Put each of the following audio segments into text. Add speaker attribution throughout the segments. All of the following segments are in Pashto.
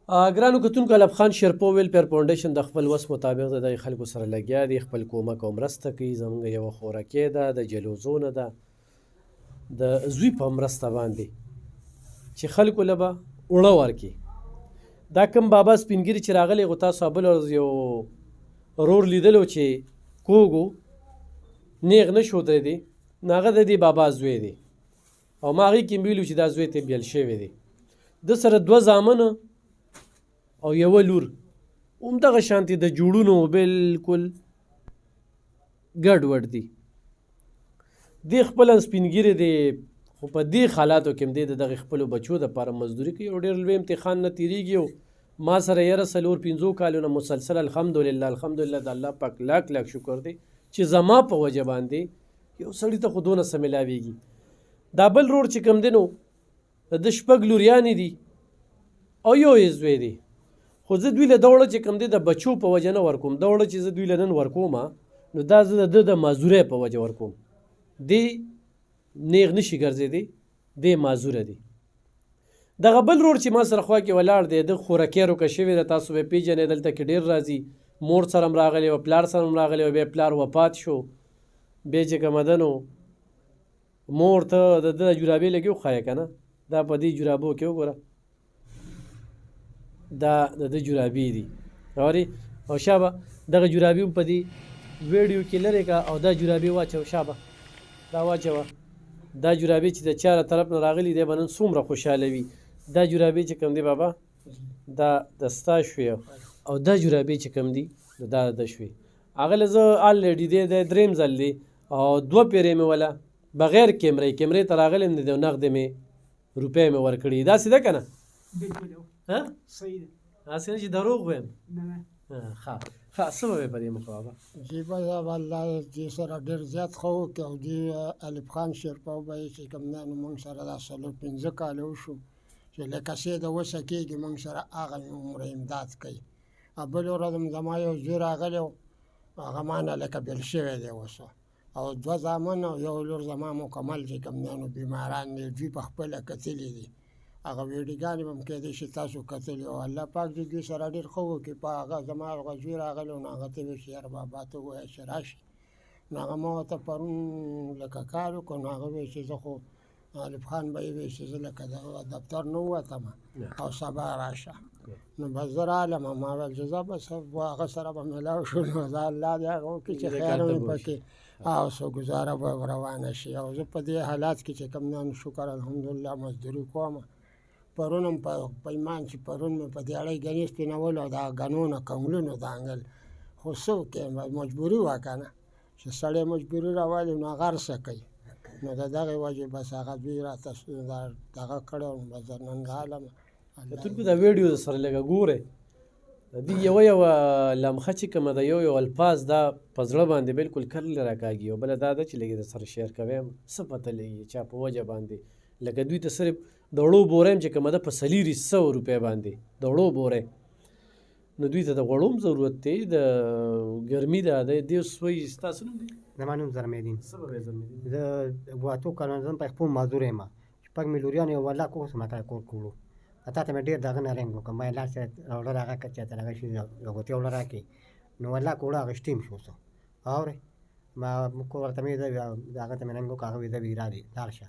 Speaker 1: ګرانو کتونکو الف خان شیرپو ویلفیر فاونډیشن د خپل وس مطابق د دغې خلکو سره لګیا دي، خپل کومک او مرسته کوي. زموږ یوه خوراکې ده د جلوزونه ده د زوی په مرسته باندې چې خلکو له به اوړه ورکړي. دا کوم بابا سپینګیري چې راغلی خو تاسو بل ورځ یو رور لیدلو چې کوږ و نیغ نه ښودی دی، نو هغه د دې بابا زوی دی او ما هغې کې ویلو چې دا زوی ته بیل شوی دی. ده سره دوه زامنه او یوه لور همدغه شانتې د جوړونو بلکل ګډوډ دي. دی خپله سپینګیری دی خو په دې حالاتو کې هم دی د دغې خپلو بچو دپاره مزدوري کوي او ډېر لوی امتحان نه تېرېږي. او ما سره یاره 4-5 کالونه مسلسل الحمدلله د الله پاک لاک شکر دی چې زما په وجه باندې یو سړي ته خو دونه څه میلاویږي. دا بل رور چې کوم دی نو د 6 لوریانې دي او یو یې زوی دی، خو زه دوی له دوړه چې کوم دی د بچو په وجه نه ورکوم. دوړه چې زه دوی له نن ورکوم نو دا زه د ده د معذورۍ په وجه ورکوم. دی نیغ نشي ګرځېدی، دی معذوره دی. دغه بل رور چې ما سره خوا کې ولاړ دی د خورکۍ روکه شوې ده، تاسو به یې پېژنئ. دلته کې ډېر راځي، مور سره هم راغلی و، پلار سره هم راغلی و، بیا پلار وفات شو. بیا چې کومه ده نو مور ته د ده جرابې لګي وښایه که نه، دا په دې جرابو کې وګوره، دا د ده جرابې دي اورې. او شابه دغه جرابې هم په دې ویډیو کې لرې کړه او دا جرابې واچوه، شابه دا واچوه. دا جرابې چې د چا له طرف نه راغلي دی به نن څومره خوشحاله وي. دا جرابې چې کوم دی بابا دا د ستا شوې او دا جرابې چې کوم دي دا د ده شوې. هغه له زه الریډي دی د درېیم ځل دی او 2 پیرې مې وله بغیر کیمرې ته راغلی یم دی او نغدې مې روپۍ مې ورکړي. داسې ده که نه؟
Speaker 2: صحیح ده.
Speaker 1: هسې نه چې دروغ وایم؟
Speaker 2: نه نه.
Speaker 1: ښه څه به وایې په دې مخه بابا؟
Speaker 3: جی به والله دې سره ډېر زیات ښه وکړي او دې الف خان شیرپو به یې چې کوم دی نو موږ سره دا 4-5 کاله وشو چې لکه څه د وسه کېږي موږ سره هغه عمره امداد کوي. بل ورځ هم زما یو زوی راغلی و، هغه ما نه لکه بېل شوی دی اوس، او 2 زامن او یو لور زما مکمل چې کوم دی نو بیماران دي، دوی په خپله کتلي دي. هغه ویډیوګانې به هم کېدای شي تاسو کتلي او الله پاک دې دوی سره ډېر ښه وکړي. په هغه زما هغه زوی راغلی و نو هغه ته ویل چې یاره بابا ته ووایه چې راشي. نو هغه ما ورته پرون لکه کار وکړو نو هغه ویل چې زه خو الف خان به یې ویل چې زه لکه د دفتر نه ووتم او سبا راشه. نو بس زه رالم، ما ویل چې زه بس هغه سره به میلاو شو. نو زه الله دې هغه وکړي چې خیر مې پکې او څه ګزاره به روانه شي. او زه په دې حالات کې چې کوم دی شکر الحمدلله مزدوري کوم. پرون هم په ایمان چې پرون مې په دې اړۍ ګنې سپینولو او دا ګنو نه کنګلونو دانګل، خو څه وکړم مجبوري وه که نه، چې سړی مجبوري راولي نو هغه هر څه کوي. نو د دغې وجې بس هغه دوی راته دغه کړی و، بس زه نن رالم.
Speaker 1: کتونکو دا ویډیو د سره لږه ګورئ، د دې یوه لمحه چې کومه ده یو الفاظ دا په زړه باندې بلکل کله راکاږي. او بله دا ده چې لږ د سره شیر کوی څه پته لګي چا په وجه باندې. لکه دوی ته صرف د وړو بوره هم چې کومه ده په 400 روپۍ باندې د وړو بوره، نو دوی ته د غوړو هم ضرورت دی، د ګرمي ده دې سوی. ستاسو نوم دی؟
Speaker 4: زما نوم زرمېدین.
Speaker 1: څه به وایې زلمېدین؟
Speaker 4: زه 8 کالونه زم په خپل معذور یم. 6 مې لوریان یو والله کوم څه ماته کور کولو اته ته مې ډېر دغه نه رنګ وکړم. ما لاس راوړه هغه کچا ته هغه شي لګوتې وړه راکړي نو والله کوړه اغشتیم شو څه اورې ما کور ته مې هغه ته مې رنګ وکړ. هغه ویده ویرا دي لاړ شه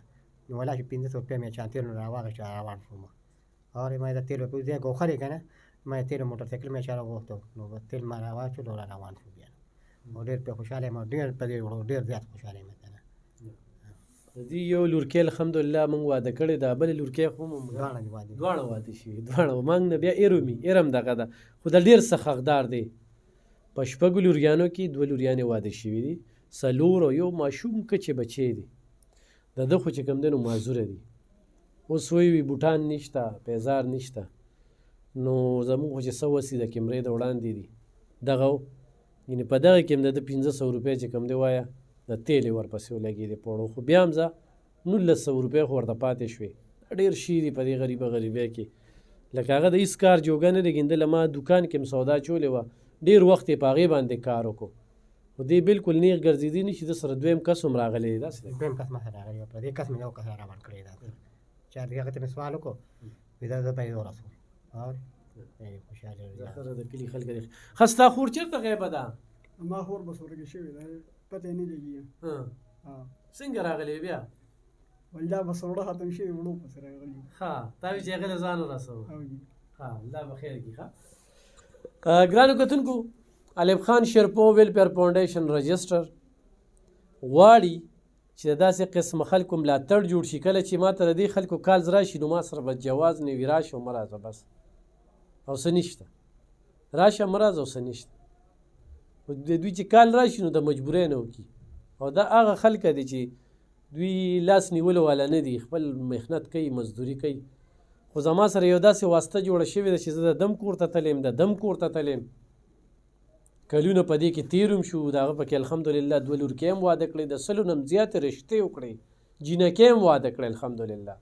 Speaker 4: نو والله چې 500 روپۍ مې چا تېل راواغېسته روان شوم. اورې ما د تېل په ځای ګوخرې که نه، ما د تېل موټرسایکل مې چا راغوښتو نو تېل ما راواچولو روان شو بیا. او ډېر پرې خوشحاله یم، ډېر په دې وړو ډېر زیات خوشحاله یم.
Speaker 1: د دې یو لورکۍ الحمدلله موږ واده کړې ده، بلې لورکۍ خو دواړه واده شوي، دواړه موږ نه بیا ایرم دغه ده، خو د ډېر څه حقدار دی. په 6 لوریانو کې 2 لوریانې واده شوي دي، 4 او یو ماشوم کچې بچی دی. د ده خو چې کوم دی نو معذوره دي. اوس وی بوټان نشته، پیزار نشته، نو زموږ خو چې څه وسي د کیمرې د وړاندې دي دغه یعنې په دغه کې هم د ده 500 روپۍ چې کوم دی وایه د تیل یې ورپسې ولګېدې په وړو. خو بیا هم زه 1900 روپۍ خو ورته پاتې شوې. ډېر شي دي په دې غریبۍ کې. لکه هغه د هېڅ کار جوګه نه لګېدله. ما دوکان کې هم سودا چولې وه، ډېر وخت یې په هغې باندې کار وکړو، خو دې بلکل نیغ ګرځېدي نه چې د سره دویم کس هم راغلی دی. داسې
Speaker 4: دویم کس ما سره راغلی و، په دې کس مې یو کس را روان کړی دا چې هغه ته مې سوال وکړو وایي دا زه به یې ورسوم. خوشاله
Speaker 1: زخره د کلي خلک دي خستا خور چیرته غیبه ده
Speaker 2: ما خور بس ورګه شوی دا پته نه لګي
Speaker 1: څنګه راغلی بیا
Speaker 2: ولدا بس وړه ختم شي وړو پس راغلی
Speaker 1: ها تا وی چې هغه ځان رسو
Speaker 2: او جی
Speaker 1: ها الله بخیر کی ها ګرانو کتونکو الف خان شیرپو ویلفیر فاونډیشن رجسټر غواړي چې داسې قسم خلکو ملاتړ جوړ شي کله چې ما ته د دې خلکو کالز راشي نو ما سره به جواز نه وي راشه او مه راځه بس او څه نشته راشه مه راځه او څه نشته د دوی چې کال راشي نو د مجبورۍ نه وکړي او دا هغه خلک دي چې دوی لاس نیولو والا نه دي خپل محنت کوي مزدوري کوي خو زما سره یو داسې واسطه جوړه شوې ده چې زه د دم کور ته تلم د دم کور ته تلم کلونه په دې کې تیروم شو د هغه پکې الحمدلله دوه لورکۍ هم واده کړې د سلو نه هم زیاتې رشتې وکړې جینکۍ هم واده کړې الحمدلله